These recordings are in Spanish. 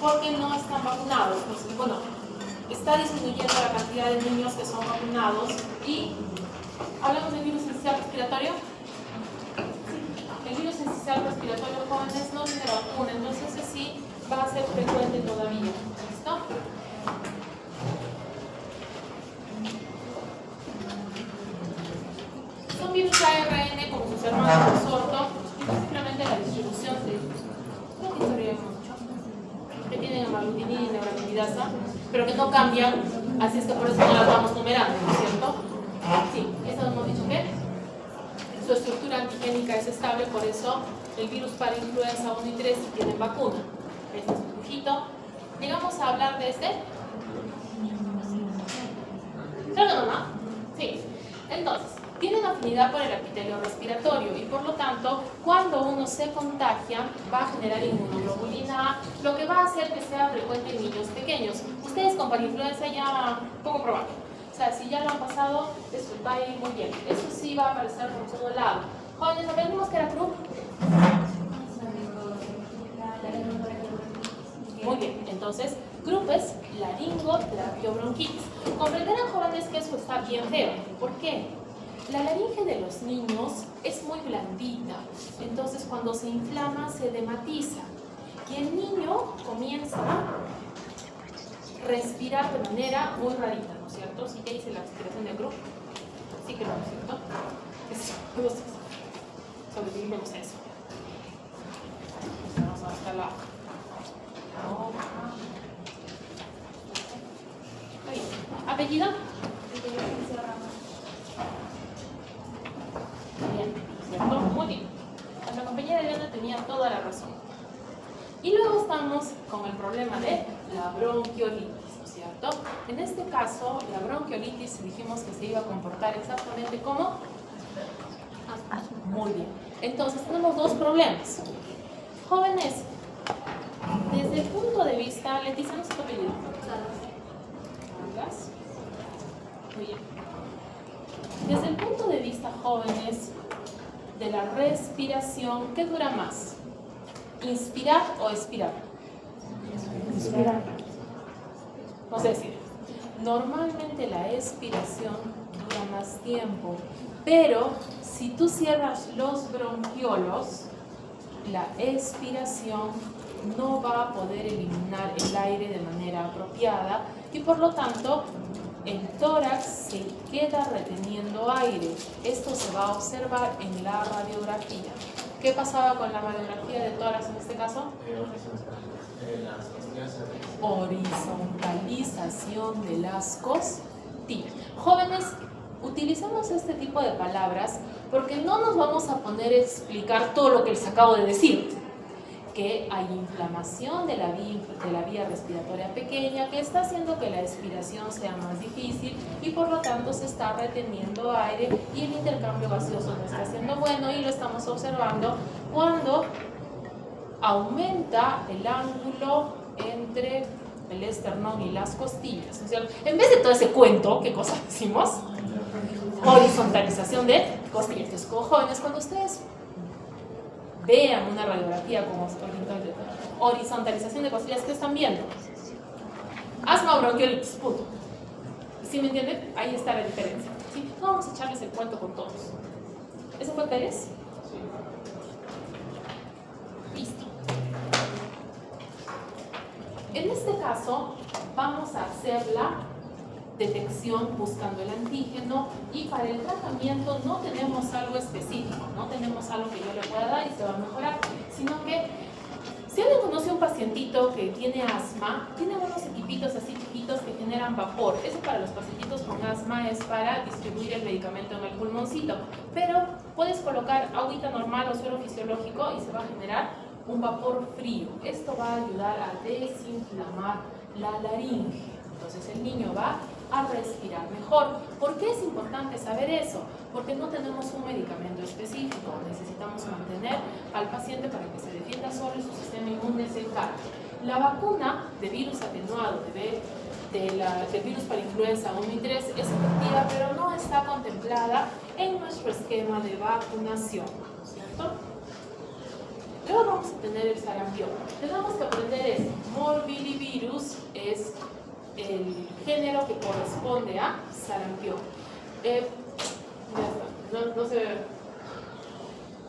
porque no están vacunados. Entonces, bueno, está disminuyendo la cantidad de niños que son vacunados. Y hablamos del virus sincicial respiratorio. El virus sincicial respiratorio, jóvenes, no tiene vacuna, entonces ese sí va a ser frecuente todavía. ¿Listo? Son virus ARN como sus hermanos orto, simplemente la distribución de que tienen aglutinina y neuraminidasa, pero que no cambian, así es que por eso no las vamos numerando, ¿no es cierto? Sí, eso hemos dicho que su estructura antigénica es estable, por eso el virus para influenza 1 y 3 tienen vacuna. Este es un dibujito. Llegamos a hablar de este. ¿Claro que no, no? Sí. Entonces, tienen afinidad por el epitelio respiratorio y por lo tanto, cuando uno se contagia, va a generar inmunoglobulina A, lo que va a hacer que sea frecuente en niños pequeños. Ustedes con parainfluenza ya poco probable. O sea, si ya lo han pasado, eso va a ir muy bien. Eso sí va a aparecer por todo lado. Jóvenes, ¿aprendimos que era CRUP? Muy bien, entonces, CRUP es laringotraqueobronquitis. Comprenderán, jóvenes, que eso está bien feo. ¿Por qué? La laringe de los niños es muy blandita, entonces cuando se inflama se dematiza y el niño comienza a respirar de manera muy rarita, ¿no es cierto? ¿Sí que hice la respiración de CRUP? Sí que no, ¿no es cierto? Sobrevivimos a eso. Vamos hasta la... ¿Apellido? Bien, ¿cierto? Muy bien. La compañera Diana tenía toda la razón. Y luego estamos con el problema de la bronquiolitis, ¿no es cierto? En este caso, la bronquiolitis dijimos que se iba a comportar exactamente como... Muy bien. Entonces tenemos dos problemas. Jóvenes, desde el punto de vista... Leticia, ¿no es tu apellido? ¿Salas? Muy bien. Desde el punto de vista, jóvenes, de la respiración, ¿qué dura más? ¿Inspirar o expirar? Inspirar. No sé decir. Normalmente la expiración dura más tiempo, pero si tú cierras los bronquiolos, la expiración no va a poder eliminar el aire de manera apropiada y por lo tanto el tórax se queda reteniendo aire. Esto se va a observar en la radiografía. ¿Qué pasaba con la radiografía de tórax en este caso? Horizontalización de las costillas. Jóvenes, utilicemos este tipo de palabras porque no nos vamos a poner a explicar todo lo que les acabo de decir. Que hay inflamación de la vía respiratoria pequeña que está haciendo que la expiración sea más difícil y por lo tanto se está reteniendo aire y el intercambio gaseoso no está siendo bueno y lo estamos observando cuando aumenta el ángulo entre el esternón y las costillas. O sea, en vez de todo ese cuento, ¿qué cosa decimos? Horizontalización de costillas. Entonces, jóvenes, cuando ustedes vean una radiografía como horizontalización de costillas, ¿qué están viendo? Asma o bronquiolitis, punto. ¿Sí me entienden? Ahí está la diferencia. ¿Sí? No vamos a echarles el cuento con todos. ¿Eso fue Pérez? Sí. Listo. En este caso, vamos a hacer la detección buscando el antígeno y para el tratamiento no tenemos algo específico, no tenemos algo que yo le pueda dar y se va a mejorar, sino que si alguien conoce a un pacientito que tiene asma, tiene unos equipitos así chiquitos que generan vapor. Eso para los pacientitos con asma es para distribuir el medicamento en el pulmoncito, pero puedes colocar agüita normal o suero fisiológico y se va a generar un vapor frío. Esto va a ayudar a desinflamar la laringe. Entonces el niño va a respirar mejor. ¿Por qué es importante saber eso? Porque no tenemos un medicamento específico. Necesitamos mantener al paciente para que se defienda solo y su sistema inmune se encargue. La vacuna de virus atenuado de virus para influenza 1 y 3 es efectiva, pero no está contemplada en nuestro esquema de vacunación, ¿cierto? Luego vamos a tener el sarampión. Tenemos que aprender esto. morbillivirus es el género que corresponde a sarampión. Ya está, no se...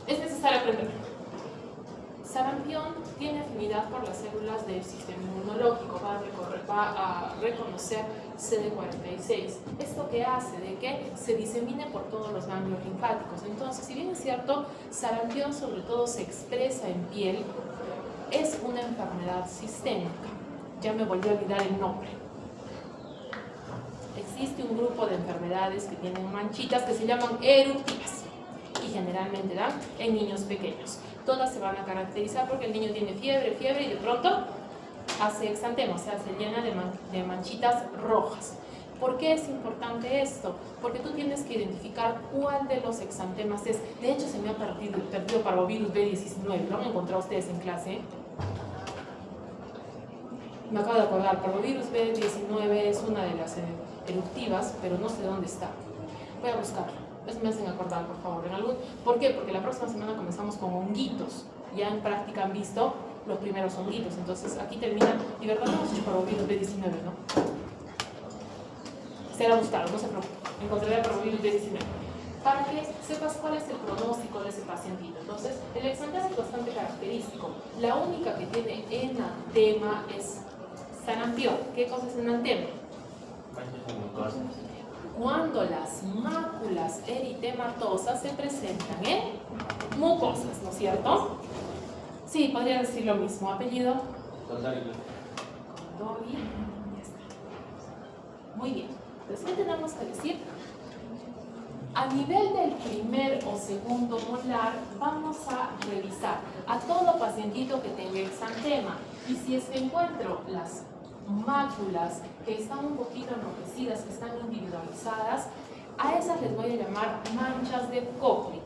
Es necesario aprender. Sarampión tiene afinidad por las células del sistema inmunológico, va a reconocer CD46. ¿Esto qué hace? De que se disemine por todos los ganglios linfáticos. Entonces, si bien es cierto, sarampión sobre todo se expresa en piel, es una enfermedad sistémica. Ya me volví a olvidar el nombre. Existe un grupo de enfermedades que tienen manchitas que se llaman eruptivas y generalmente dan en niños pequeños. Todas se van a caracterizar porque el niño tiene fiebre y de pronto hace exantema, o sea, se llena de manchitas rojas. ¿Por qué es importante esto? Porque tú tienes que identificar cuál de los exantemas es. De hecho, se me ha perdido parvovirus B19. ¿Lo han encontrado ustedes en clase? Me acabo de acordar, parvovirus B19 es una de las eruptivas, pero no sé dónde está. Voy a buscarlo. Eso me hacen acordar, por favor. ¿Por qué? Porque la próxima semana comenzamos con honguitos. Ya en práctica han visto los primeros honguitos. Entonces aquí termina. Y verdad no hemos hecho parvovirus B19, ¿no? Será buscado, no se preocupe. Encontraré parvovirus B19. Para que sepas cuál es el pronóstico de ese pacientito. Entonces, el exantema es bastante característico. La única que tiene enantema es sarampión. ¿Qué cosa es enantema? Cuando las máculas eritematosas se presentan en mucosas, ¿no es cierto? Sí, podría decir lo mismo. ¿Apellido? Condori. Ya está. Muy bien. Entonces, ¿qué tenemos que decir? A nivel del primer o segundo molar, vamos a revisar a todo pacientito que tenga exantema. Y si es que encuentro las máculas que están un poquito enrojecidas, que están individualizadas, a esas les voy a llamar manchas de Koplik.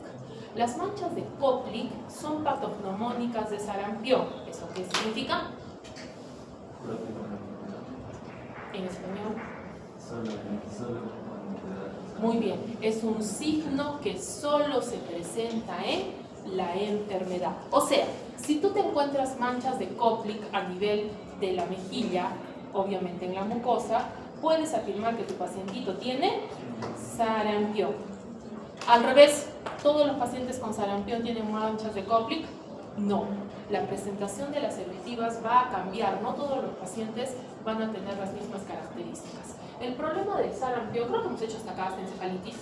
Las manchas de Koplik son patognomónicas de sarampión. ¿Eso qué significa? En español. Muy bien, es un signo que solo se presenta en la enfermedad. O sea, si tú te encuentras manchas de Koplik a nivel de la mejilla, obviamente en la mucosa, puedes afirmar que tu pacientito tiene sarampión. Al revés, ¿todos los pacientes con sarampión tienen manchas de Koplik? No. La presentación de las eruptivas va a cambiar. No todos los pacientes van a tener las mismas características. El problema del sarampión, creo que hemos hecho hasta acá hasta encefalitis.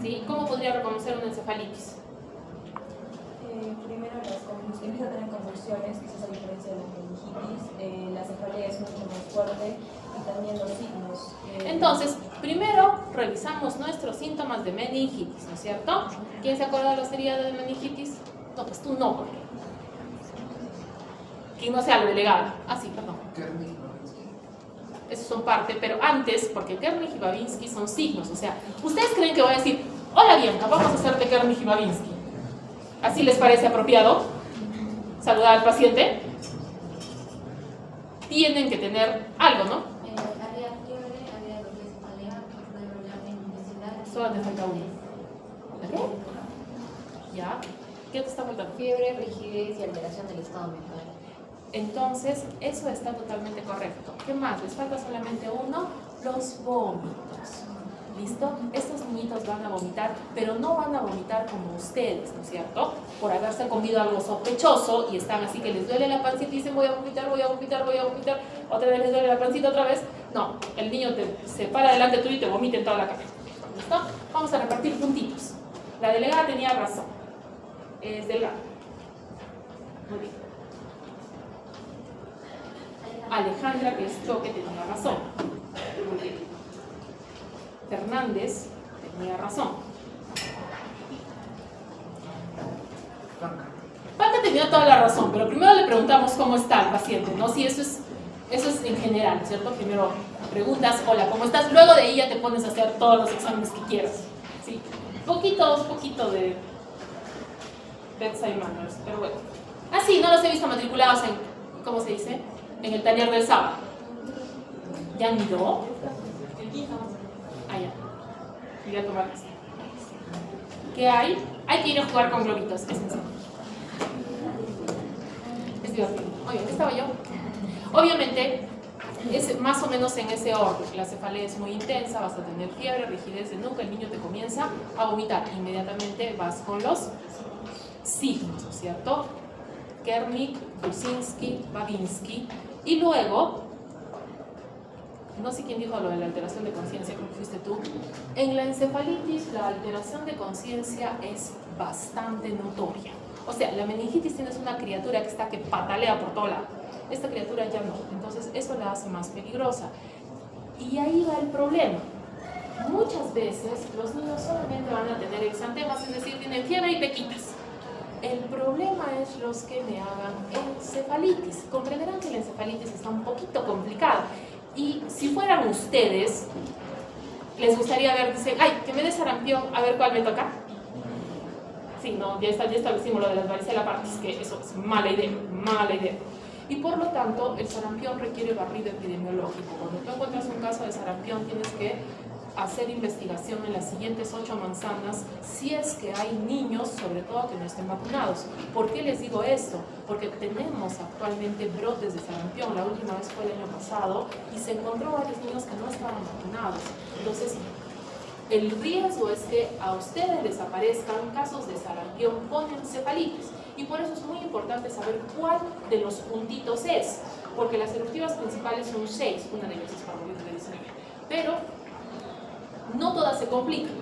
¿Sí? ¿Cómo podría reconocer una encefalitis? Primero empieza a tener convulsiones, que es a diferencia de la meningitis, la cefalea es mucho más fuerte y también los signos. Entonces, primero revisamos nuestros síntomas de meningitis, ¿no es cierto? ¿Quién se acuerda de la serie de meningitis? No, pues tú no, porque... ¿Quién no sea la delegada? Ah, sí, perdón. Esos son parte, pero antes, porque Kernig y Babinski son signos, o sea, ¿ustedes creen que voy a decir, hola Bianca, vamos a hacerte Kernig y Babinski? ¿Así les parece apropiado? Saludar al paciente. Tienen que tener algo, ¿no? Había fiebre, había lo que es cefalea, intensidad. Solo te falta uno. ¿Qué? ¿Ya? ¿Qué te está faltando? Fiebre, rigidez y alteración del estado mental. Entonces, eso está totalmente correcto. ¿Qué más? Les falta solamente uno, los vómitos. ¿Listo? Estos niñitos van a vomitar, pero no van a vomitar como ustedes, ¿no es cierto? Por haberse comido algo sospechoso y están así que les duele la pancita y dicen voy a vomitar, voy a vomitar, voy a vomitar. Otra vez les duele la pancita otra vez. No, el niño se para delante tuyo y te vomita en toda la cara. ¿Listo? Vamos a repartir puntitos. La delegada tenía razón. Es delgada. Muy bien. Alejandra, que es Choque, tenía razón. Muy bien. Fernández tenía razón. Pata tenía toda la razón, pero primero le preguntamos cómo está el paciente, ¿no? Si eso es en general, ¿cierto? Primero preguntas, hola, ¿cómo estás? Luego de ahí ya te pones a hacer todos los exámenes que quieras, ¿sí? Poquito de bedside manners, pero bueno. Ah, sí, no los he visto matriculados en, ¿cómo se dice? En el taller del sábado. ¿Ya han ido? Ah, ya. Voy a tomar esto. ¿Qué hay? Hay que ir a jugar con globitos, es sencillo. Es divertido. Oye, ¿qué estaba yo? Obviamente, es más o menos en ese orden. La cefalea es muy intensa, vas a tener fiebre, rigidez de nuca, el niño te comienza a vomitar. Inmediatamente vas con los signos, ¿no es cierto? Kernik, Buczynski, Babinski. Y luego, no sé quién dijo lo de la alteración de conciencia, creo que fuiste tú. En la encefalitis, la alteración de conciencia es bastante notoria. O sea, la meningitis tienes una criatura que patalea por todo lado. Esta criatura ya no, entonces eso la hace más peligrosa. Y ahí va el problema. Muchas veces los niños solamente van a tener exantemas, es decir, tienen fiebre y pequitas. El problema es los que me hagan encefalitis. Comprenderán que la encefalitis está un poquito complicada. Y si fueran ustedes, les gustaría ver, dicen, ay, que me dé sarampión, a ver cuál me toca. Sí, no, ya establecimos lo de las varicela partis, que eso es mala idea, mala idea. Y por lo tanto, el sarampión requiere barrido epidemiológico. Cuando tú encuentras un caso de sarampión, tienes que hacer investigación en las siguientes 8 manzanas si es que hay niños, sobre todo, que no estén vacunados. ¿Por qué les digo esto? Porque tenemos actualmente brotes de sarampión. La última vez fue el año pasado y se encontró varios niños que no estaban vacunados. Entonces, el riesgo es que a ustedes les aparezcan casos de sarampión con encefalitis. Y por eso es muy importante saber cuál de los puntitos es, porque las eruptivas principales son 6, una de ellas es para morir de 19, pero no todas se complican.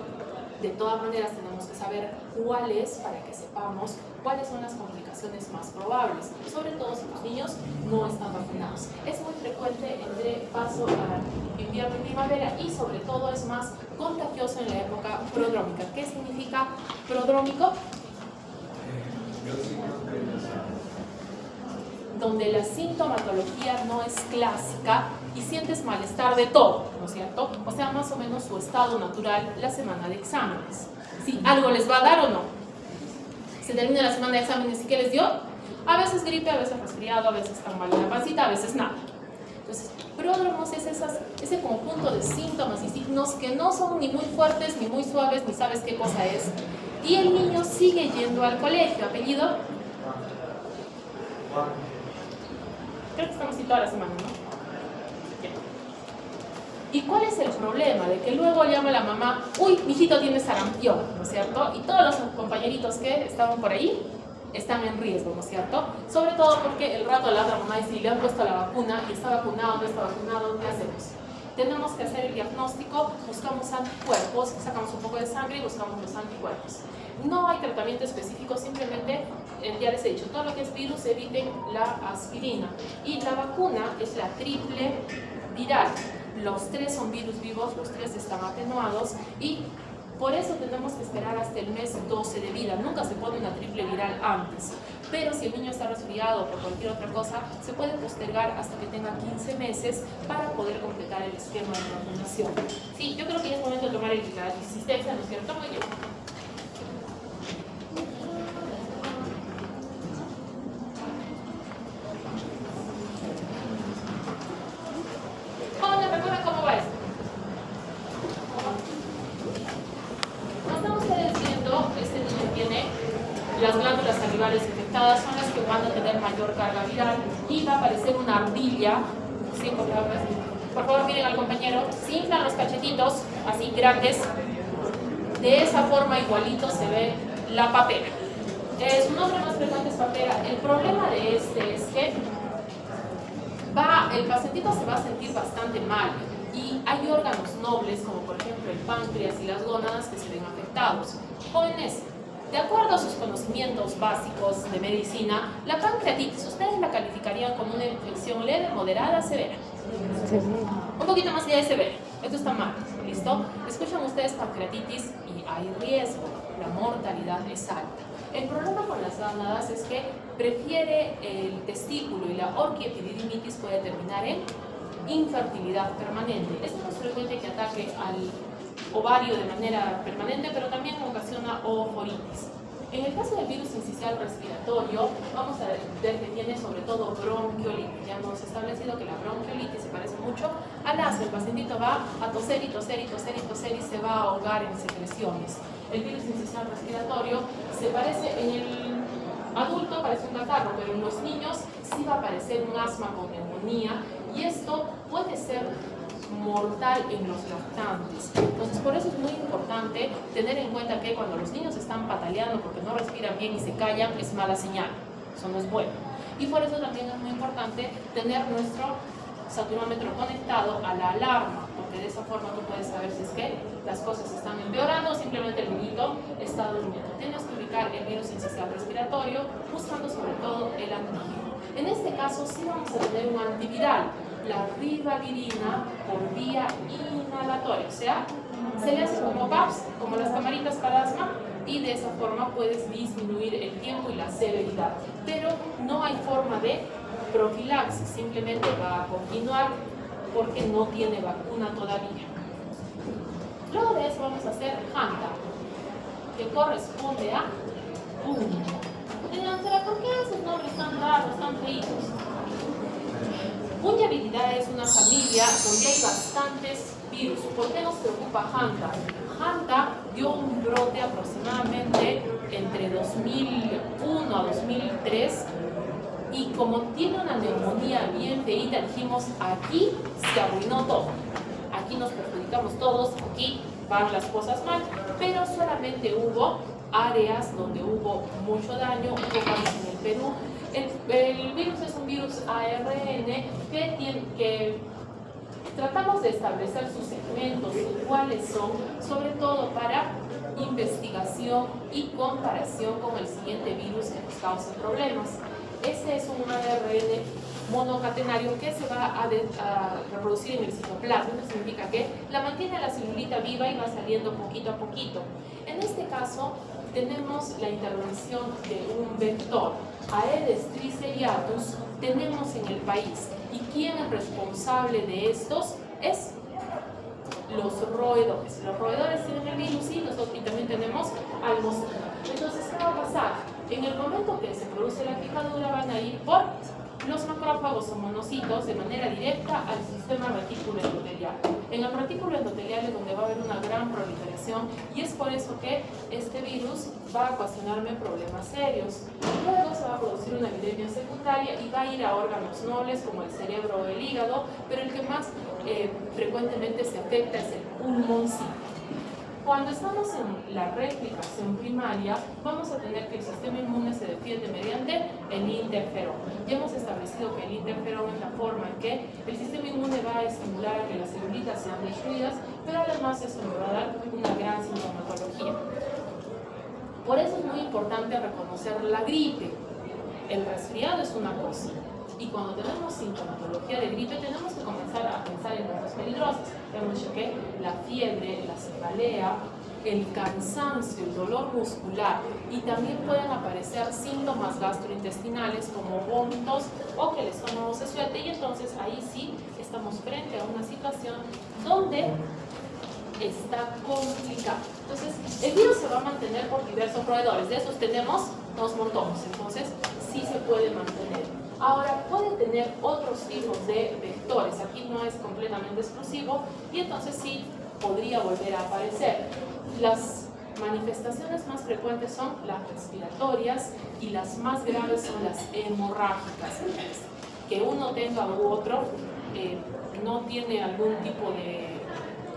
De todas maneras tenemos que saber cuál es para que sepamos cuáles son las complicaciones más probables, sobre todo si los niños no están vacunados. Es muy frecuente entre paso a invierno y primavera y sobre todo es más contagioso en la época prodrómica. ¿Qué significa prodrómico? Donde la sintomatología no es clásica y sientes malestar de todo, ¿no es cierto? O sea, más o menos su estado natural la semana de exámenes. ¿Sí? ¿Algo les va a dar o no? Se termina la semana de exámenes y ¿qué les dio? A veces gripe, a veces resfriado, a veces tan mal en la pancita, a veces nada. Entonces, pródromos es ese conjunto de síntomas y signos que no son ni muy fuertes, ni muy suaves, ni sabes qué cosa es. Y el niño sigue yendo al colegio. ¿Apellido? Creo que estamos así toda la semana, ¿no? ¿Y cuál es el problema? De que luego llama la mamá, uy, mi hijito tiene sarampión, ¿no es cierto? Y todos los compañeritos que estaban por ahí están en riesgo, ¿no es cierto? Sobre todo porque el rato la otra mamá dice, si le han puesto la vacuna, y está vacunado, no está vacunado, ¿qué hacemos? Tenemos que hacer el diagnóstico, buscamos anticuerpos, sacamos un poco de sangre y buscamos los anticuerpos. No hay tratamiento específico, simplemente, ya les he dicho, todo lo que es virus, eviten la aspirina. Y la vacuna es la triple viral. Los 3 son virus vivos, los 3 están atenuados y por eso tenemos que esperar hasta el mes 12 de vida. Nunca se pone una triple viral antes. Pero si el niño está resfriado o por cualquier otra cosa, se puede postergar hasta que tenga 15 meses para poder completar el esquema de vacunación. Sí, yo creo que ya es momento de tomar la asistencia, ¿no es cierto? Muy bien. Hola, ¿recuerdan cómo va esto? Como están ustedes viendo, este niño tiene las glándulas salivales infectadas, son las que van a tener mayor carga viral y va a aparecer una ardilla. ¿Sí? Por favor, miren al compañero, se inflan los cachetitos así grandes, de esa forma igualito se ve la papera. Su nombre más frecuente es papera. El problema de este es que el pacientito se va a sentir bastante mal y hay órganos nobles como por ejemplo el páncreas y las gónadas que se ven afectados. Jóvenes, de acuerdo a sus conocimientos básicos de medicina, la pancreatitis, ¿ustedes la calificarían como una infección leve, moderada, severa? Un poquito más allá de severa. Esto está mal, ¿listo? Escuchan ustedes pancreatitis y hay riesgo, la mortalidad es alta. El problema con las gónadas es que prefiere el testículo y la orquiepididimitis puede terminar en infertilidad permanente. Es más frecuente que ataque al ovario de manera permanente, pero también ocasiona ooforitis. En el caso del virus incisional respiratorio, vamos a ver que tiene sobre todo bronquiolitis. Ya hemos establecido que la bronquiolitis se parece mucho al asma. El pacientito va a toser y toser y toser y toser y se va a ahogar en secreciones. El virus incisional respiratorio se parece en el adulto, parece un catarro, pero en los niños sí va a aparecer un asma con neumonía y esto puede ser mortal en los lactantes. Entonces, por eso es muy importante tener en cuenta que cuando los niños están pataleando porque no respiran bien y se callan, es mala señal. Eso no es bueno. Y por eso también es muy importante tener nuestro saturómetro conectado a la alarma, porque de esa forma tú puedes saber si es que las cosas están empeorando o simplemente el niñito está durmiendo. Tienes que ubicar el virus incisional respiratorio buscando sobre todo el antígeno. En este caso sí vamos a tener un antiviral, la ribavirina por vía inhalatoria, o sea, se le hace como PAPs, como las camaritas para asma, y de esa forma puedes disminuir el tiempo y la severidad. Pero no hay forma de profilaxis, simplemente va a continuar porque no tiene vacuna todavía. Luego de eso vamos a hacer Hanta, que corresponde a Punja. ¿Por qué esos nombres tan raros, tan feitos? Punjabilidad es una familia donde hay bastantes virus. ¿Por qué nos preocupa Hanta? Hanta dio un brote aproximadamente entre 2001 a 2003 y como tiene una neumonía bien feíta, dijimos, aquí se arruinó todo. Aquí nos perjudicamos todos, aquí van las cosas mal, pero solamente hubo áreas donde hubo mucho daño, hubo casos en el Perú. El virus es un virus ARN que tratamos de establecer sus segmentos y cuáles son, sobre todo para investigación y comparación con el siguiente virus que nos causa problemas. Este es un ARN monocatenario que se va a reproducir en el citoplasma. Eso significa que la mantiene la celulita viva y va saliendo poquito a poquito. En este caso tenemos la intervención de un vector, Aedes triseriatus, tenemos en el país. ¿Y quién es responsable de estos? Es los roedores. Los roedores tienen el virus y nosotros también tenemos al mosquito. Entonces, ¿qué va a pasar? En el momento que se produce la picadura van a ir por los macrófagos o monocitos de manera directa al sistema retículo endotelial. En el retículo endotelial es donde va a haber una gran proliferación y es por eso que este virus va a ocasionarme problemas serios. Luego se va a producir una epidemia secundaria y va a ir a órganos nobles como el cerebro o el hígado, pero el que más frecuentemente se afecta es el pulmoncito. Cuando estamos en la replicación primaria, vamos a tener que el sistema inmune se defiende mediante el interferón. Ya hemos establecido que el interferón es la forma en que el sistema inmune va a estimular a que las celulitas sean destruidas, pero además eso me va a dar una gran sintomatología. Por eso es muy importante reconocer la gripe. El resfriado es una cosa. Y cuando tenemos sintomatología de gripe, tenemos que comenzar a pensar en cosas peligrosas. Hemos dicho que la fiebre, la cefalea, el cansancio, el dolor muscular y también pueden aparecer síntomas gastrointestinales como vómitos o que el estómago se suelte y entonces ahí sí estamos frente a una situación donde está complicado. Entonces, el virus se va a mantener por diversos roedores. De esos tenemos 2 montones, entonces sí se puede mantener. Ahora, puede tener otros tipos de vectores, aquí no es completamente exclusivo, y entonces sí podría volver a aparecer. Las manifestaciones más frecuentes son las respiratorias y las más graves son las hemorrágicas. Que uno tenga u otro no tiene algún tipo de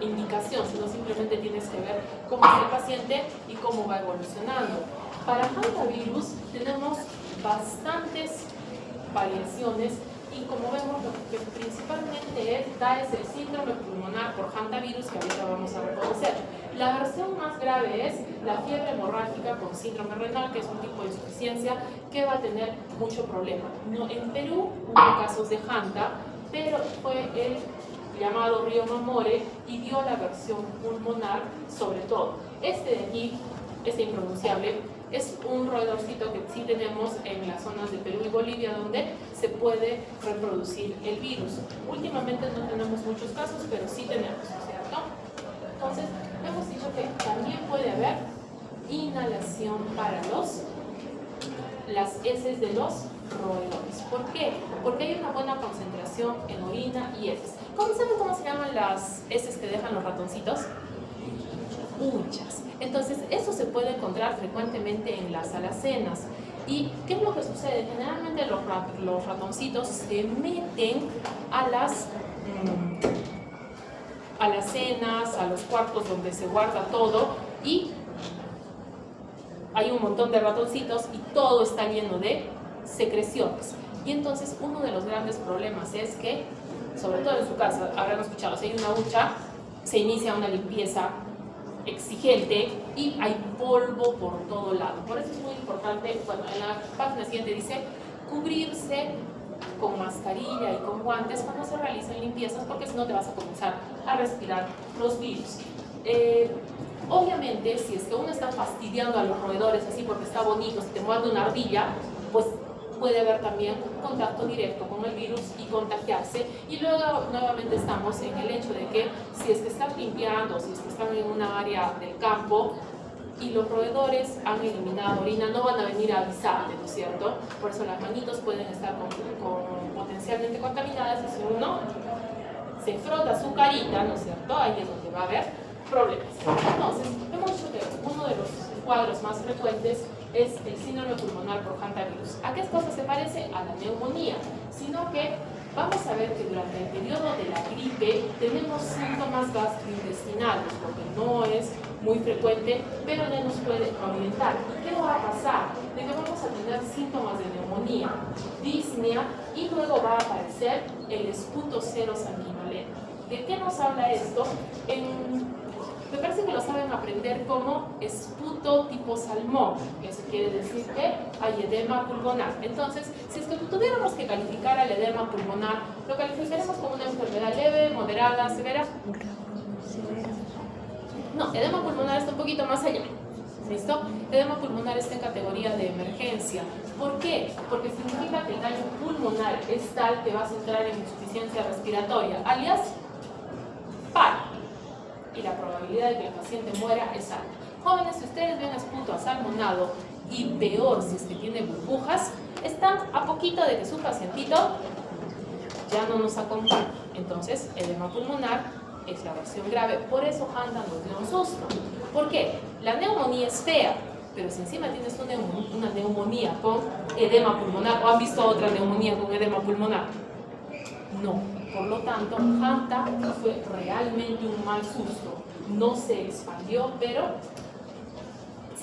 indicación, sino simplemente tienes que ver cómo es el paciente y cómo va evolucionando. Para hantavirus tenemos bastantes variaciones y como vemos lo que principalmente da es el síndrome pulmonar por hantavirus que ahorita vamos a reconocer. La versión más grave es la fiebre hemorrágica con síndrome renal, que es un tipo de insuficiencia que va a tener mucho problema. No, en Perú hubo casos de hanta, pero fue el llamado Río Mamore y dio la versión pulmonar sobre todo. Este de aquí, este impronunciable, es un roedorcito que sí tenemos en las zonas de Perú y Bolivia donde se puede reproducir el virus. Últimamente no tenemos muchos casos, pero sí tenemos, ¿cierto? Entonces, hemos dicho que también puede haber inhalación para las heces de los roedores. ¿Por qué? Porque hay una buena concentración en orina y heces. ¿Saben cómo se llaman las heces que dejan los ratoncitos? Hunchas. Entonces, eso se puede encontrar frecuentemente en las alacenas ¿Y qué es lo que sucede? Generalmente los ratoncitos se meten a las cenas, a los cuartos donde se guarda todo, y hay un montón de ratoncitos y todo está lleno de secreciones. Y entonces uno de los grandes problemas es que, sobre todo en su casa, habrán escuchado, si hay una ducha, se inicia una limpieza exigente y hay polvo por todo lado. Por eso es muy importante, bueno, en la página siguiente dice cubrirse con mascarilla y con guantes cuando se realicen limpiezas, porque si no te vas a comenzar a respirar los virus. Obviamente, si es que uno está fastidiando a los roedores así porque está bonito, si te muerde una ardilla, pues puede haber también contacto directo con el virus y contagiarse. Y luego nuevamente estamos en el hecho de que si es que están limpiando, si es que están en una área del campo y los roedores han eliminado orina, no van a venir a avisarte, ¿no es cierto? Por eso las manitos pueden estar potencialmente contaminadas, y si uno se frota su carita, ¿no es cierto? Ahí es donde va a haber problemas. Entonces, hemos dicho que uno de los cuadros más frecuentes es el síndrome pulmonar por hantavirus. ¿A qué cosa se parece? A la neumonía, sino que vamos a ver que durante el periodo de la gripe tenemos síntomas gastrointestinales, lo que no es muy frecuente, pero ya nos puede orientar. ¿Y qué va a pasar? De que vamos a tener síntomas de neumonía, disnea, y luego va a aparecer el esputo serosanguinolento. ¿De qué nos habla esto? Me parece que lo saben aprender como esputo tipo salmón. Eso quiere decir que hay edema pulmonar. Entonces, si es que tuviéramos que calificar al edema pulmonar, lo calificaremos como una enfermedad leve, moderada, severa. No, edema pulmonar está un poquito más allá. ¿Listo? Edema pulmonar está en categoría de emergencia. ¿Por qué? Porque significa que el daño pulmonar es tal que vas a entrar en insuficiencia respiratoria, alias paro. Y la probabilidad de que el paciente muera es alta. Jóvenes, si ustedes ven esputo asalmonado, y peor si es que tiene burbujas, están a poquito de que su pacientito ya no nos acompaña. Entonces, edema pulmonar es la versión grave. Por eso Handa nos dio un susto. ¿Por qué? La neumonía es fea, pero si encima tienes una neumonía con edema pulmonar, ¿o han visto otra neumonía con edema pulmonar? No. Por lo tanto, Hanta fue realmente un mal susto. No se expandió, pero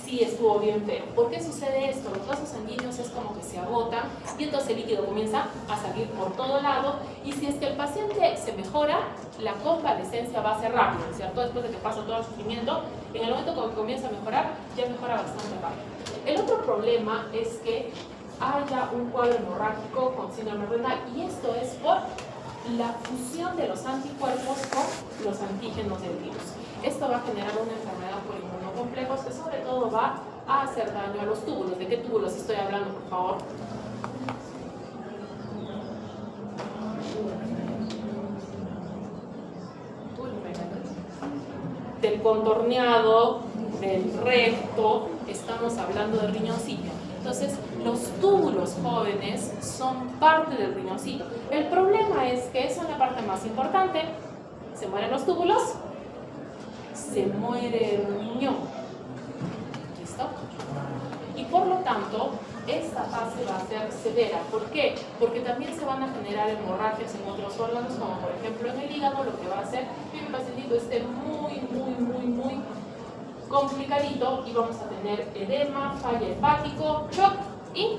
sí estuvo bien feo. ¿Por qué sucede esto? Los vasos sanguíneos es como que se agotan y entonces el líquido comienza a salir por todo lado, y si es que el paciente se mejora, la convalescencia va a ser rápida, ¿cierto? Después de que pasa todo el sufrimiento, en el momento que comienza a mejorar, ya mejora bastante rápido. El otro problema es que haya un cuadro hemorrágico con síndrome renal, y esto es por la fusión de los anticuerpos con los antígenos del virus. Esto va a generar una enfermedad por inmunocomplejos que sobre todo va a hacer daño a los túbulos. ¿De qué túbulos estoy hablando, por favor? Del contorneado, del recto, estamos hablando del riñoncito. Entonces, los túbulos jóvenes son parte del riñoncito. El problema es que eso es la parte más importante. Se mueren los túbulos, se muere el riñón. ¿Listo? Y por lo tanto, esta fase va a ser severa. ¿Por qué? Porque también se van a generar hemorragias en otros órganos, como por ejemplo en el hígado, lo que va a hacer que el pacientito esté muy complicadito, y vamos a tener edema, falla hepático, shock y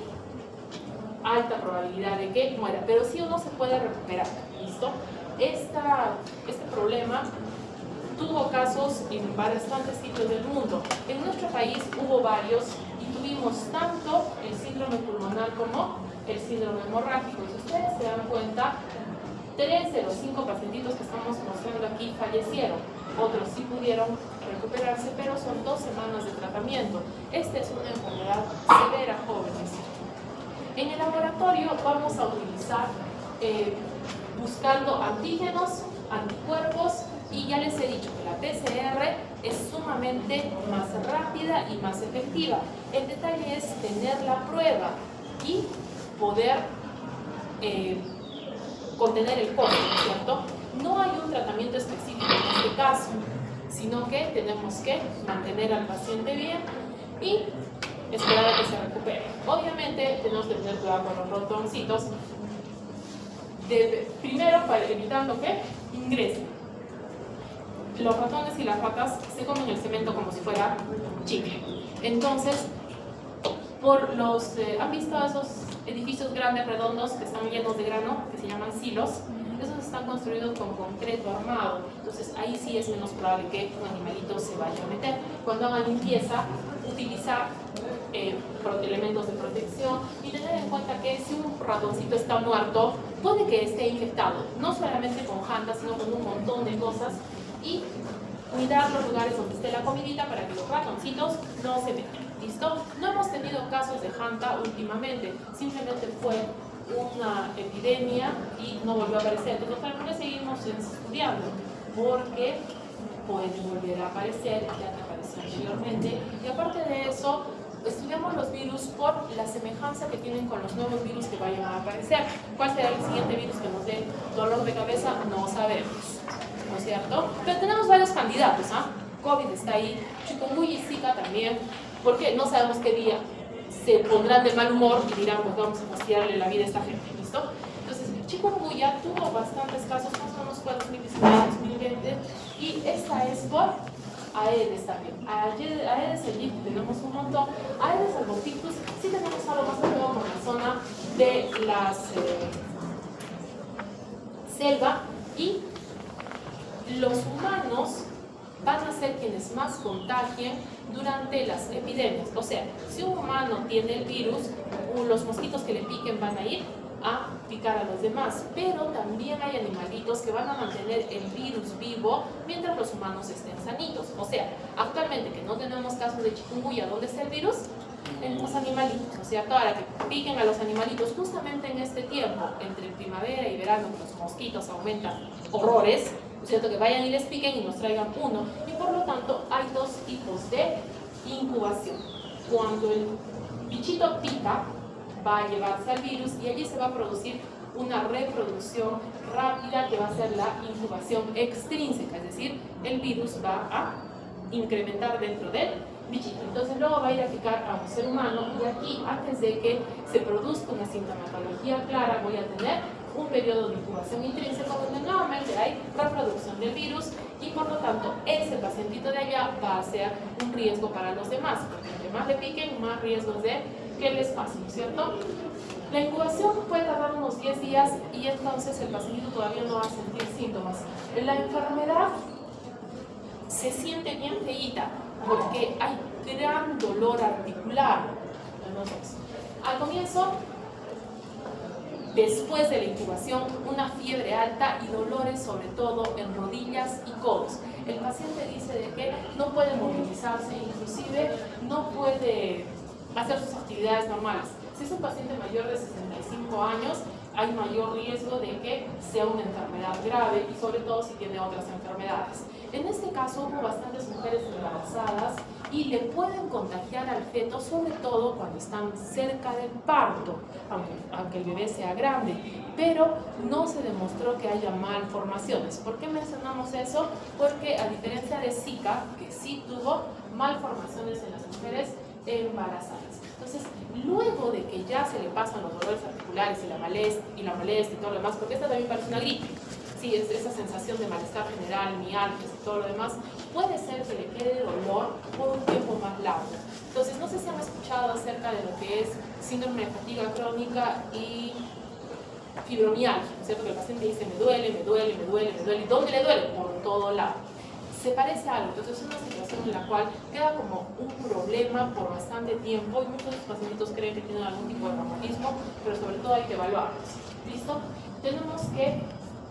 alta probabilidad de que muera. Pero sí uno se puede recuperar. ¿Listo? Este problema tuvo casos en bastantes sitios del mundo. En nuestro país hubo varios y tuvimos tanto el síndrome pulmonar como el síndrome hemorrágico. Si ustedes se dan cuenta, 3 de los 5 pacientitos que estamos mostrando aquí fallecieron. Otros sí pudieron recuperarse, pero son 2 semanas de tratamiento. Esta es una enfermedad severa, jóvenes. En el laboratorio vamos a utilizar buscando antígenos, anticuerpos, y ya les he dicho que la PCR es sumamente más rápida y más efectiva. El detalle es tener la prueba y poder contener el costo, ¿cierto? No hay un tratamiento específico en este caso, sino que tenemos que mantener al paciente bien y esperar a que se recupere. Obviamente tenemos que tener cuidado con los ratoncitos, primero para evitando que ingresen. Los ratones y las ratas se comen el cemento como si fuera chicle. Entonces, ¿han visto esos edificios grandes, redondos, que están llenos de grano, que se llaman silos? Esos están construidos con concreto armado. Entonces, ahí sí es menos probable que un animalito se vaya a meter. Cuando hagan limpieza, utilizar elementos de protección y tener en cuenta que si un ratoncito está muerto, puede que esté infectado, no solamente con Hanta, sino con un montón de cosas, y cuidar los lugares donde esté la comidita para que los ratoncitos no se metan. ¿Listo? No hemos tenido casos de Hanta últimamente, simplemente fue una epidemia y no volvió a aparecer. Entonces, tal vez seguimos estudiando porque puede volver a aparecer, ya que apareció anteriormente. Y aparte de eso, estudiamos los virus por la semejanza que tienen con los nuevos virus que vayan a aparecer. ¿Cuál será el siguiente virus que nos dé dolor de cabeza? No sabemos, ¿no es cierto? Pero tenemos varios candidatos, ¿ah? COVID está ahí, chikungunya y Zika también, porque no sabemos qué día se pondrán de mal humor y dirán, pues vamos a fastidiarle la vida a esta gente, ¿listo? Entonces, chikungunya tuvo bastantes casos, más o menos fue 2019-2020, y esta es por Aedes también. Aedes aegypti tenemos un montón. Aedes albopictus sí tenemos algo más que todo por la zona de las selva, y los humanos van a ser quienes más contagien durante las epidemias. O sea, si un humano tiene el virus, los mosquitos que le piquen van a ir a picar a los demás, pero también hay animalitos que van a mantener el virus vivo mientras los humanos estén sanitos. O sea, actualmente que no tenemos casos de chikungunya, ¿dónde está el virus? En los animalitos, o sea, para que piquen a los animalitos justamente en este tiempo, entre primavera y verano, que los mosquitos aumentan horrores, es cierto, que vayan y les piquen y nos traigan uno, y por lo tanto hay dos tipos de incubación. Cuando el bichito pica, va a llevarse al virus y allí se va a producir una reproducción rápida que va a ser la incubación extrínseca, es decir, el virus va a incrementar dentro del bichito. Entonces luego va a ir a picar a un ser humano, y aquí, antes de que se produzca una sintomatología clara, voy a tener un periodo de incubación intrínseco donde nuevamente hay reproducción del virus, y por lo tanto ese pacientito de allá va a ser un riesgo para los demás, porque entre más le piquen, más riesgos de que les pase, ¿no es cierto? La incubación puede tardar unos 10 días y entonces el pacientito todavía no va a sentir síntomas. La enfermedad se siente bien feíta porque hay gran dolor articular. Entonces, al comienzo, después de la incubación, una fiebre alta y dolores sobre todo en rodillas y codos. El paciente dice de que no puede movilizarse, inclusive no puede hacer sus actividades normales. Si es un paciente mayor de 65 años, hay mayor riesgo de que sea una enfermedad grave, y sobre todo si tiene otras enfermedades. En este caso hubo bastantes mujeres embarazadas y le pueden contagiar al feto, sobre todo cuando están cerca del parto, aunque el bebé sea grande, pero no se demostró que haya malformaciones. ¿Por qué mencionamos eso? Porque a diferencia de Zika, que sí tuvo malformaciones en las mujeres embarazadas. Entonces, luego de que ya se le pasan los dolores articulares y la molestia y todo lo demás, porque esta también parece una gripe, sí, es esa sensación de malestar general, mialgias y todo lo demás, puede ser que le quede dolor por un tiempo más largo. Entonces, no sé si han escuchado acerca de lo que es síndrome de fatiga crónica y fibromialgia, ¿no es cierto? Que el paciente dice, me duele, me duele, me duele, me duele. ¿Y dónde le duele? Por todo lado. Se parece a algo, entonces es una situación en la cual queda como un problema por bastante tiempo, y muchos de los pacientes creen que tienen algún tipo de reumatismo, pero sobre todo hay que evaluarlos. ¿Listo? Tenemos que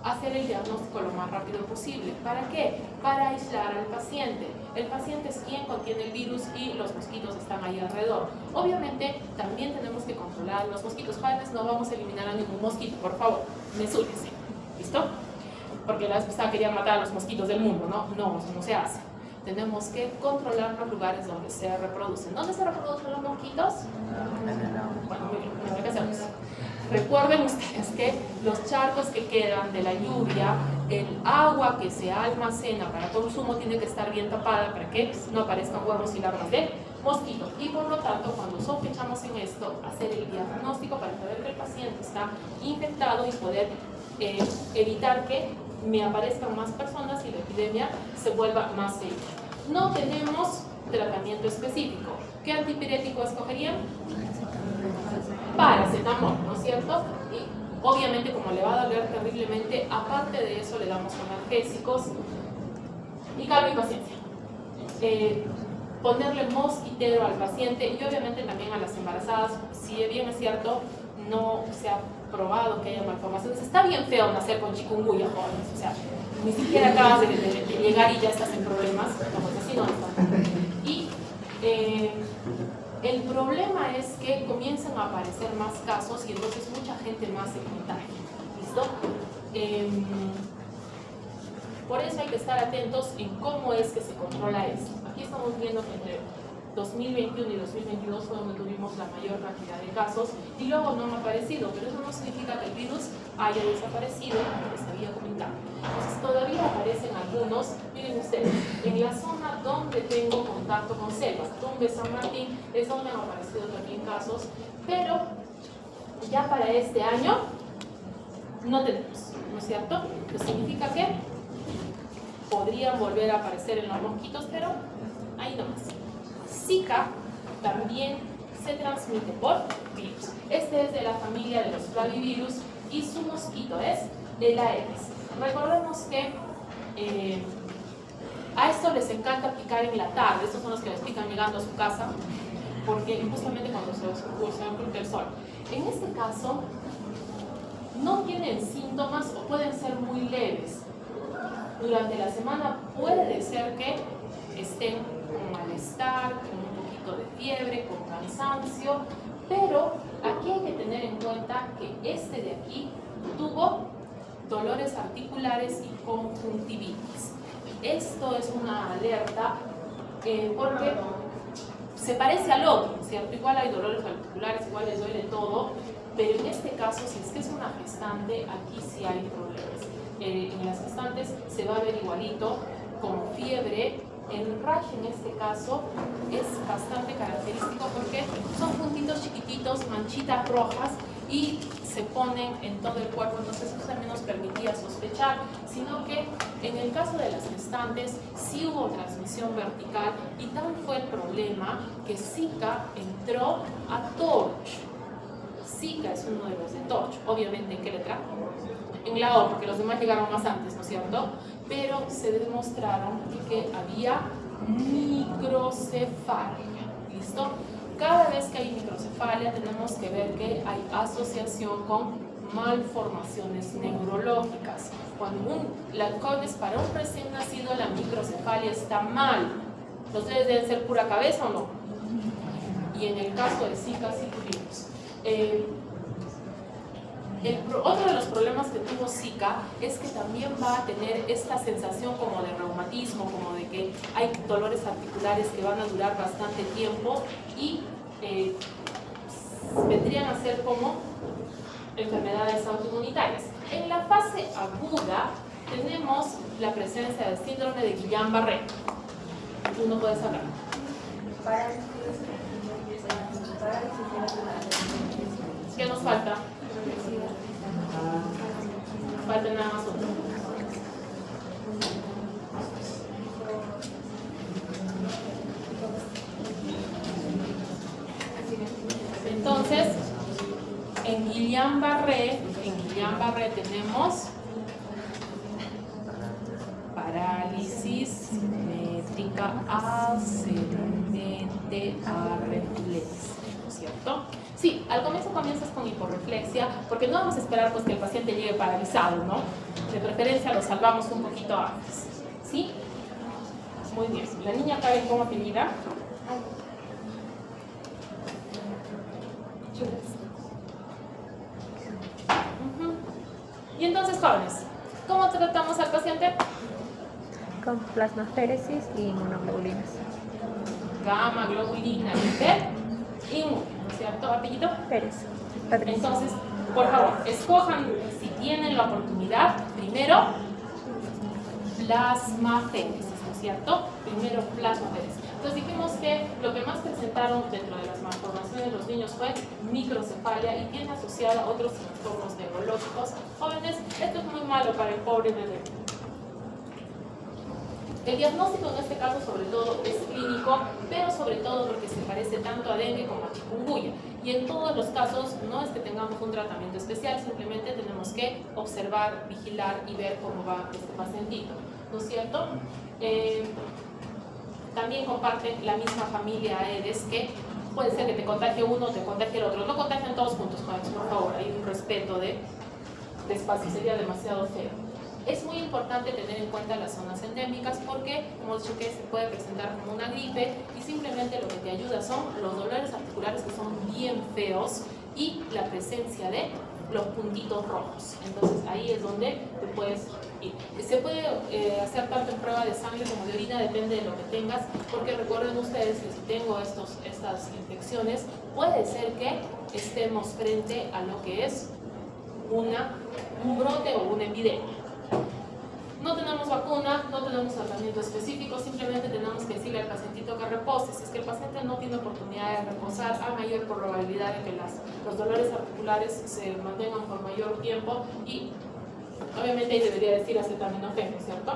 hacer el diagnóstico lo más rápido posible. ¿Para qué? Para aislar al paciente. El paciente es quien contiene el virus y los mosquitos están ahí alrededor. Obviamente también tenemos que controlar los mosquitos. Jóvenes, no vamos a eliminar a ningún mosquito, por favor, mesúrense. ¿Listo? Porque la vez pasada quería matar a los mosquitos del mundo, ¿no? No, eso no se hace. Tenemos que controlar los lugares donde se reproducen. ¿Dónde se reproducen los mosquitos? Bueno, muy bien, no hay que hacer eso. Recuerden ustedes que los charcos que quedan de la lluvia, el agua que se almacena para consumo tiene que estar bien tapada para que no aparezcan huevos y larvas de mosquito. Y por lo tanto, cuando sospechamos en esto, hacer el diagnóstico para saber que el paciente está infectado y poder evitar que me aparezcan más personas y la epidemia se vuelva más seria. No tenemos tratamiento específico. ¿Qué antipirético escogerían? Paracetamol, ¿no es cierto? Y obviamente, como le va a doler terriblemente, aparte de eso le damos analgésicos y calma y paciencia. Ponerle mosquitero al paciente y obviamente también a las embarazadas. Si bien es cierto, no se ha probado que haya malformaciones. Está bien feo nacer con chikungunya, jóvenes. O sea, ni siquiera acabas de llegar y ya estás en problemas. No, pues así no está. Y el problema es que comienzan a aparecer más casos y entonces mucha gente más se contagia. ¿Listo? Por eso hay que estar atentos en cómo es que se controla esto. Aquí estamos viendo que entre 2021 y 2022 fue donde tuvimos la mayor cantidad de casos y luego no han aparecido, pero eso no significa que el virus haya desaparecido, como les había comentado. Entonces todavía aparecen algunos. Miren ustedes, en la zona donde tengo contacto con selvas, Tumbes, San Martín, es donde han aparecido también casos, pero ya para este año no tenemos, ¿no es cierto? Eso significa que podrían volver a aparecer en los mosquitos, pero ahí nomás. Zika también se transmite por virus. Este es de la familia de los flavivirus y su mosquito es el Aedes. Recordemos que a estos les encanta picar en la tarde. Estos son los que les pican llegando a su casa, porque justamente cuando se oculta el sol. En este caso, no tienen síntomas o pueden ser muy leves. Durante la semana puede ser que estén con malestar, con un poquito de fiebre, con cansancio, pero aquí hay que tener en cuenta que este de aquí tuvo dolores articulares y conjuntivitis. Esto es una alerta porque se parece al otro, ¿cierto? Igual hay dolores articulares, igual les duele todo, pero en este caso, si es que es una gestante, aquí sí hay problemas. En las gestantes se va a ver igualito, con fiebre. El rash en este caso es bastante característico porque son puntitos chiquititos, manchitas rojas y se ponen en todo el cuerpo, entonces eso también nos permitía sospechar, sino que en el caso de las gestantes sí hubo transmisión vertical y tal fue el problema que Zika entró a Torch. Zika es uno de los de Torch, obviamente ¿en qué letra? En la O, porque los demás llegaron más antes, ¿no es cierto? Pero se demostraron que había microcefalia. ¿Listo? Cada vez que hay microcefalia tenemos que ver que hay asociación con malformaciones neurológicas. Cuando para un recién nacido la microcefalia está mal. ¿Ustedes deben ser pura cabeza o no? Y en el caso de Zika sí tuvimos. Otro de los problemas que tuvo Zika es que también va a tener esta sensación como de reumatismo, como de que hay dolores articulares que van a durar bastante tiempo y vendrían a ser como enfermedades autoinmunitarias. En la fase aguda tenemos la presencia del síndrome de Guillain-Barré. Tú no puedes hablar. ¿Qué nos falta? Falta nada más uno. Entonces, en Guillain-Barré tenemos parálisis métrica ascendente a reflex, ¿no es cierto? Sí, al comienzo comienzas con hiporreflexia, porque no vamos a esperar pues que el paciente llegue paralizado, ¿no? De preferencia lo salvamos un poquito antes, ¿sí? Muy bien. La niña Karen, ¿cómo te mira? Y entonces, jóvenes, ¿cómo tratamos al paciente? Con plasmaféresis y inmunoglobulinas. Gamma, globulina, inmun, ¿no es cierto? ¿Apellido? Pérez. Entonces, por favor, escojan, si tienen la oportunidad, primero plasmaféresis, ¿no es cierto? Primero plasmaféresis. Entonces dijimos que lo que más presentaron dentro de las malformaciones de los niños fue microcefalia y tiene asociada a otros trastornos neurológicos. Jóvenes, esto es muy malo para el pobre bebé. El diagnóstico en este caso sobre todo es clínico, pero sobre todo porque se parece tanto a dengue como a chikungunya. Y en todos los casos no es que tengamos un tratamiento especial, simplemente tenemos que observar, vigilar y ver cómo va este pacientito, ¿no es cierto? También comparten la misma familia Aedes, que puede ser que te contagie uno o te contagie el otro. No contagien todos juntos, jóvenes, por favor, hay un respeto de espacio, sería demasiado feo. Es muy importante tener en cuenta las zonas endémicas porque hemos dicho que se puede presentar como una gripe y simplemente lo que te ayuda son los dolores articulares que son bien feos y la presencia de los puntitos rojos. Entonces ahí es donde te puedes ir. Se puede hacer tanto en prueba de sangre como de orina, depende de lo que tengas, porque recuerden ustedes que si tengo estas infecciones, puede ser que estemos frente a lo que es un brote o una epidemia. No tenemos vacuna, no tenemos tratamiento específico, simplemente tenemos que decirle al pacientito que repose. Si es que el paciente no tiene oportunidad de reposar, hay mayor probabilidad de que los dolores articulares se mantengan por mayor tiempo y obviamente ahí debería decir acetaminofén, ¿no es cierto?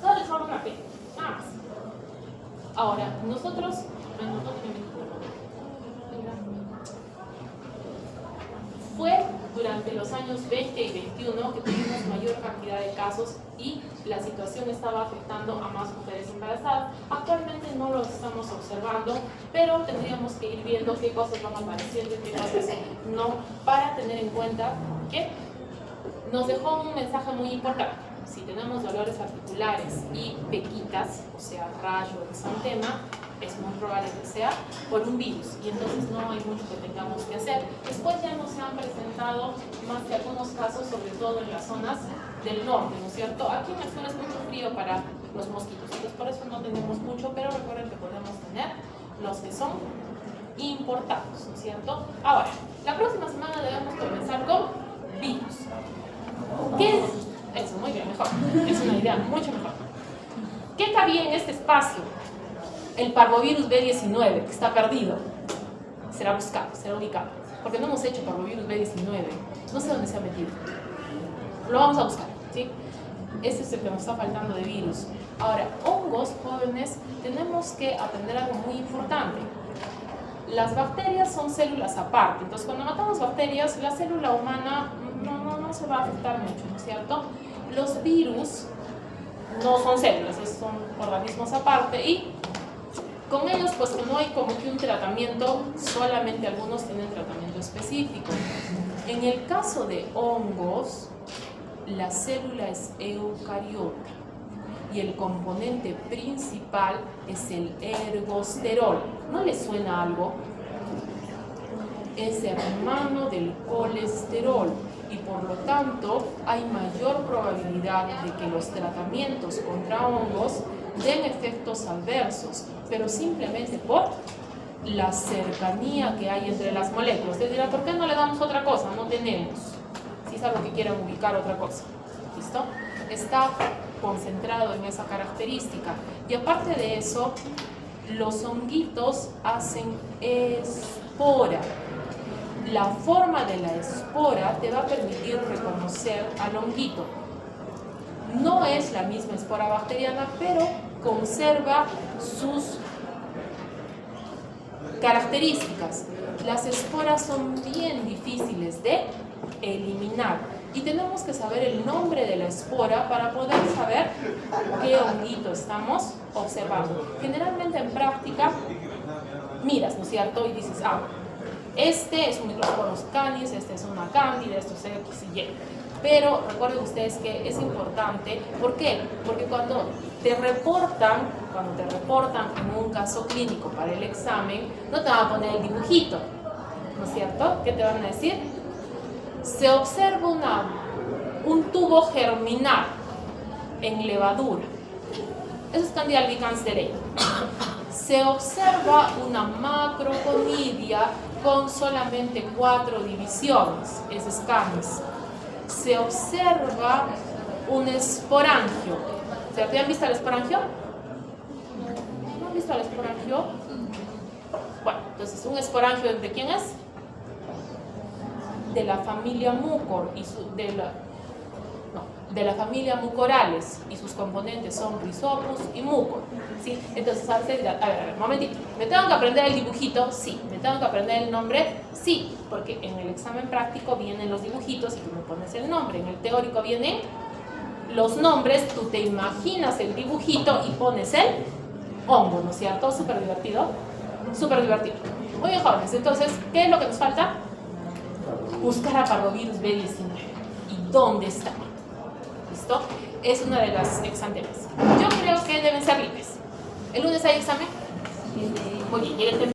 Solo es solo una P, nada más. Ahora, nosotros fue durante los años 20 y 21 que tuvimos mayor cantidad de casos y la situación estaba afectando a más mujeres embarazadas. Actualmente no lo estamos observando, pero tendríamos que ir viendo qué cosas van apareciendo y qué cosas no, para tener en cuenta que nos dejó un mensaje muy importante. Si tenemos dolores articulares y pequitas, o sea, rayo, exantema, es muy probable que sea por un virus y entonces no hay mucho que tengamos que hacer. Después ya nos han presentado más que algunos casos, sobre todo en las zonas del norte, ¿no es cierto? Aquí en el sur es mucho frío para los mosquitos, entonces por eso no tenemos mucho, pero recuerden que podemos tener los que son importados, ¿no es cierto? Ahora, la próxima semana debemos comenzar con virus. ¿Qué es? Eso, muy bien, mejor. Es una idea mucho mejor. ¿Qué cabía en este espacio? El parvovirus B19, que está perdido, será buscado, será ubicado, porque no hemos hecho parvovirus B19, no sé dónde se ha metido, lo vamos a buscar, ¿sí? Este es el que nos está faltando de virus. Ahora, hongos, jóvenes, tenemos que aprender algo muy importante. Las bacterias son células aparte, entonces cuando matamos bacterias, la célula humana no se va a afectar mucho, ¿no es cierto? Los virus no son células, son organismos aparte y con ellos, pues que no hay como que un tratamiento, solamente algunos tienen tratamiento específico. En el caso de hongos, la célula es eucariota y el componente principal es el ergosterol. ¿No les suena algo? Es hermano del colesterol y por lo tanto hay mayor probabilidad de que los tratamientos contra hongos den efectos adversos, pero simplemente por la cercanía que hay entre las moléculas. Ustedes dirán, ¿por qué no le damos otra cosa? No tenemos. Si es algo que quieran ubicar otra cosa. ¿Listo? Está concentrado en esa característica. Y aparte de eso, los honguitos hacen espora. La forma de la espora te va a permitir reconocer al honguito. No es la misma espora bacteriana, pero conserva sus características. Las esporas son bien difíciles de eliminar y tenemos que saber el nombre de la espora para poder saber qué honguito estamos observando. Generalmente en práctica miras, ¿no es cierto? Y dices, este es un Microsporus canis, este es una cándida, esto es X y Y. Pero recuerden ustedes que es importante, ¿por qué? Porque cuando te reportan en un caso clínico para el examen, no te van a poner el dibujito, ¿no es cierto? ¿Qué te van a decir? Se observa un tubo germinal en levadura. Eso es Candida albicans de ley. Se observa una macroconidia con solamente 4 divisiones, ese es canis. Se observa un esporangio. ¿Se han visto el esporangio? visto al esporangio? Bueno, entonces un esporangio ¿de quién es? De la familia Mucor y de la familia Mucorales, y sus componentes son Rhizopus y Mucor, ¿sí? Entonces, a ver, momentito, ¿me tengo que aprender el dibujito? Sí. ¿Me tengo que aprender el nombre? Sí, porque en el examen práctico vienen los dibujitos y tú me pones el nombre. En el teórico vienen los nombres, tú te imaginas el dibujito y pones el hongo, ¿no es cierto? Súper divertido, súper divertido. Muy bien, jóvenes, entonces, ¿qué es lo que nos falta? Buscar a parvovirus B19. ¿Y dónde está? ¿Listo? Es una de las exámenes. Yo creo que deben ser libres. ¿El lunes hay examen? Muy bien, lleguen temprano.